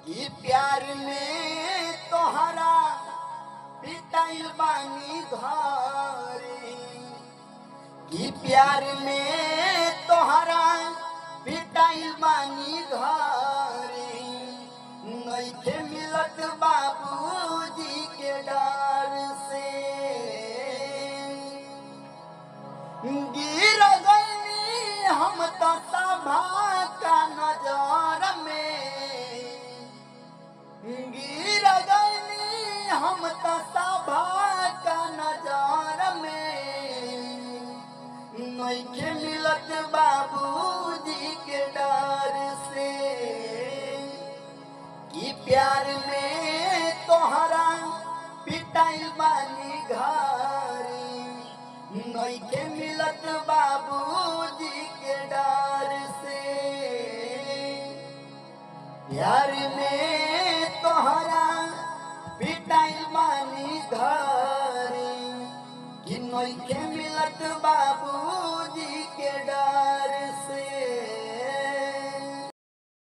कि प्यार में तोहरा पिटाइल बानी घरे, कि प्यार में तोहरा पिटाइल बानी घरे। नइखे मिलत बाबूजी के डर से, गिर गईनी हम तो सभा का नजर में, गिर गईनी हम तो सभा का नजर में। नइखे मिलत बाबूजी के डर से, कि प्यार में तोहरा पिटाइल बानी घरे। नइखे मिलत बाबूजी के डर से, प्यार में तोहरा पिटाइल बानी घरे। कि नइखे मिलत बाबू